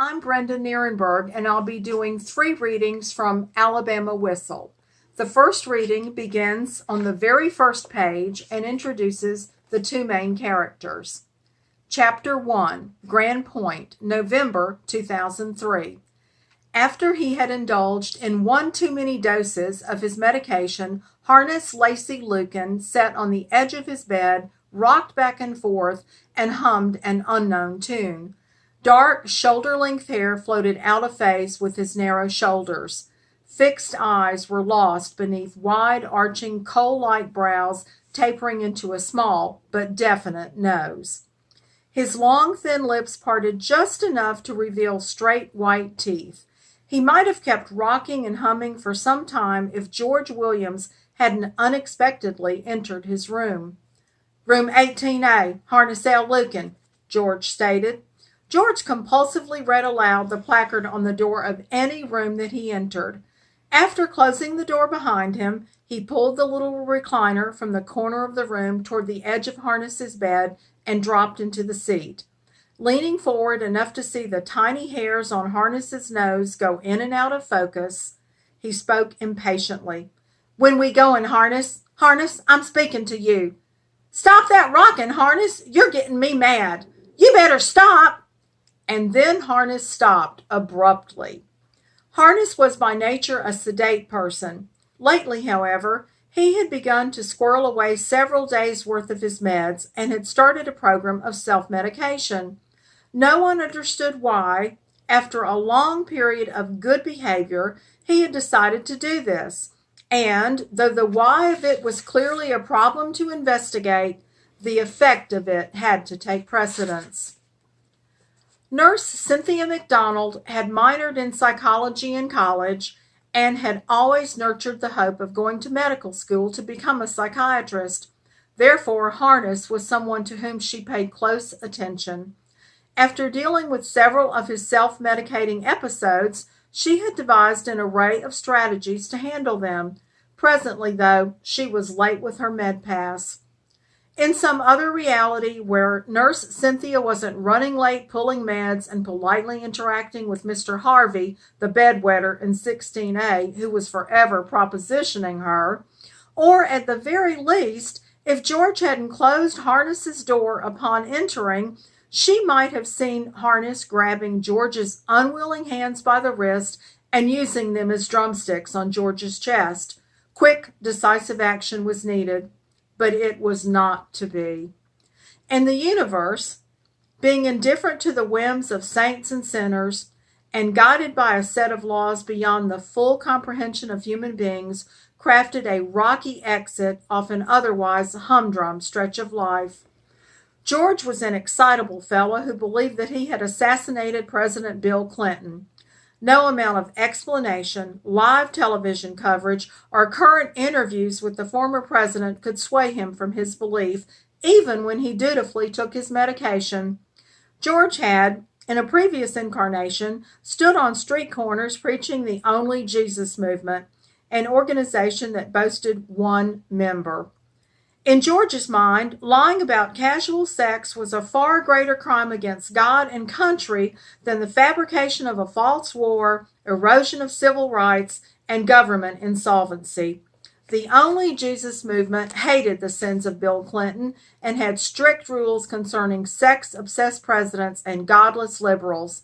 I'm Brenda Nirenberg, and I'll be doing 3 readings from Alabama Whistle. The first reading begins on the very first page and introduces the 2 main characters. Chapter 1, Grand Point, November 2003. After he had indulged in one too many doses of his medication, Harness Lacey Lucan sat on the edge of his bed, rocked back and forth, and hummed an unknown tune. Dark, shoulder-length hair floated out of face with his narrow shoulders. Fixed eyes were lost beneath wide-arching, coal-like brows tapering into a small but definite nose. His long, thin lips parted just enough to reveal straight, white teeth. He might have kept rocking and humming for some time if George Williams hadn't unexpectedly entered his room. "Room 18A, Harness L. Lucan," George stated. George compulsively read aloud the placard on the door of any room that he entered. After closing the door behind him, he pulled the little recliner from the corner of the room toward the edge of Harness's bed and dropped into the seat. Leaning forward enough to see the tiny hairs on Harness's nose go in and out of focus, he spoke impatiently. "When we goin', Harness? Harness, I'm speaking to you." "Stop that rockin', Harness. You're getting me mad. You better stop." And then Harness stopped abruptly. Harness was by nature a sedate person. Lately, however, he had begun to squirrel away several days' worth of his meds and had started a program of self-medication. No one understood why, after a long period of good behavior, he had decided to do this. And, though the why of it was clearly a problem to investigate, the effect of it had to take precedence. Nurse Cynthia McDonald had minored in psychology in college and had always nurtured the hope of going to medical school to become a psychiatrist. Therefore, Harness was someone to whom she paid close attention. After dealing with several of his self-medicating episodes, she had devised an array of strategies to handle them. Presently, though, she was late with her med pass. In some other reality where Nurse Cynthia wasn't running late, pulling meds, and politely interacting with Mr. Harvey, the bedwetter in 16A, who was forever propositioning her, or at the very least, if George hadn't closed Harness's door upon entering, she might have seen Harness grabbing George's unwilling hands by the wrist and using them as drumsticks on George's chest. Quick, decisive action was needed. But it was not to be. And the universe, being indifferent to the whims of saints and sinners, and guided by a set of laws beyond the full comprehension of human beings, crafted a rocky exit off an otherwise humdrum stretch of life. George was an excitable fellow who believed that he had assassinated President Bill Clinton. No amount of explanation, live television coverage, or current interviews with the former president could sway him from his belief, even when he dutifully took his medication. George had, in a previous incarnation, stood on street corners preaching the Only Jesus movement, an organization that boasted one member. In George's mind, lying about casual sex was a far greater crime against God and country than the fabrication of a false war, erosion of civil rights, and government insolvency. The Only Jesus movement hated the sins of Bill Clinton and had strict rules concerning sex-obsessed presidents and godless liberals.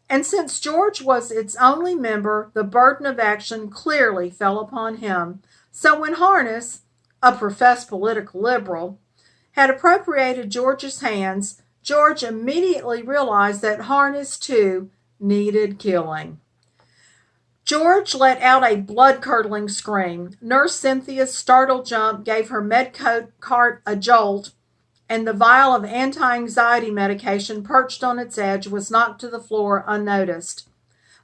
And since George was its only member, the burden of action clearly fell upon him. So when Harness, a professed political liberal, had appropriated George's hands, George immediately realized that Harness, too, needed killing. George let out a blood-curdling scream. Nurse Cynthia's startled jump gave her medcoat cart a jolt, and the vial of anti-anxiety medication perched on its edge was knocked to the floor unnoticed.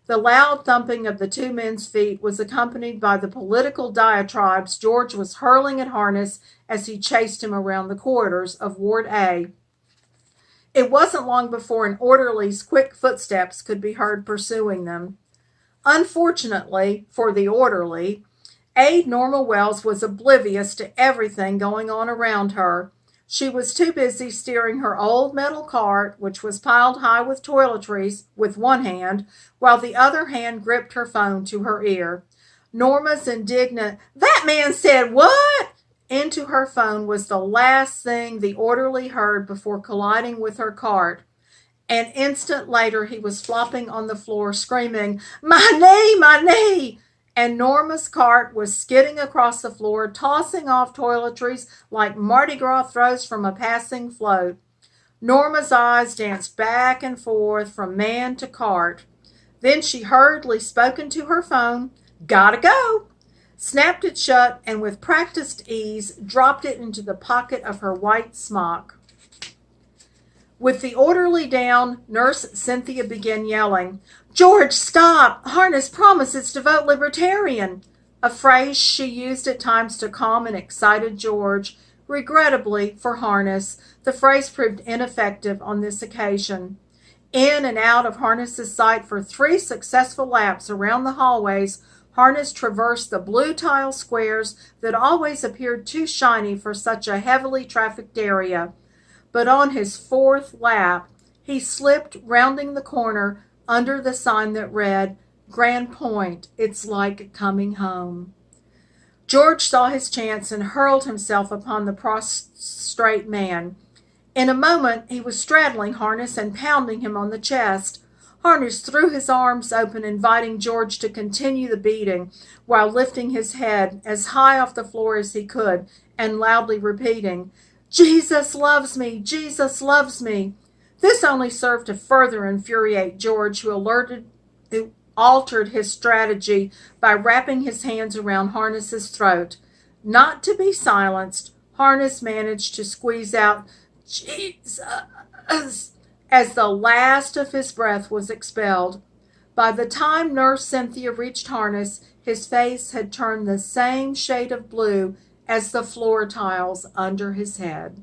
The loud thumping of the 2 men's feet was accompanied by the political diatribes George was hurling at Harness as he chased him around the corridors of Ward A. It wasn't long before an orderly's quick footsteps could be heard pursuing them. Unfortunately for the orderly, Aide Norma Wells was oblivious to everything going on around her. She was too busy steering her old metal cart, which was piled high with toiletries, with one hand, while the other hand gripped her phone to her ear. Norma's indignant, "That man said what?" into her phone was the last thing the orderly heard before colliding with her cart. An instant later, he was flopping on the floor, screaming, "My knee, my knee!" And Norma's cart was skidding across the floor, tossing off toiletries like Mardi Gras throws from a passing float. Norma's eyes danced back and forth from man to cart. Then she hurriedly spoke into her phone, "Gotta go," snapped it shut, and with practiced ease dropped it into the pocket of her white smock. With the orderly down, Nurse Cynthia began yelling, "George, stop! Harness promises to vote Libertarian," a phrase she used at times to calm an excited George. Regrettably for Harness, the phrase proved ineffective on this occasion. In and out of Harness's sight for 3 successful laps around the hallways, Harness traversed the blue tile squares that always appeared too shiny for such a heavily trafficked area. But on his 4th lap, he slipped rounding the corner under the sign that read, "Grand Point, it's like coming home." George saw his chance and hurled himself upon the prostrate man. In a moment, he was straddling Harness and pounding him on the chest. Harness threw his arms open, inviting George to continue the beating, while lifting his head as high off the floor as he could and loudly repeating, "Jesus loves me! Jesus loves me!" This only served to further infuriate George, who altered his strategy by wrapping his hands around Harness's throat. Not to be silenced, Harness managed to squeeze out, "Jesus," as the last of his breath was expelled. By the time Nurse Cynthia reached Harness, his face had turned the same shade of blue as the floor tiles under his head.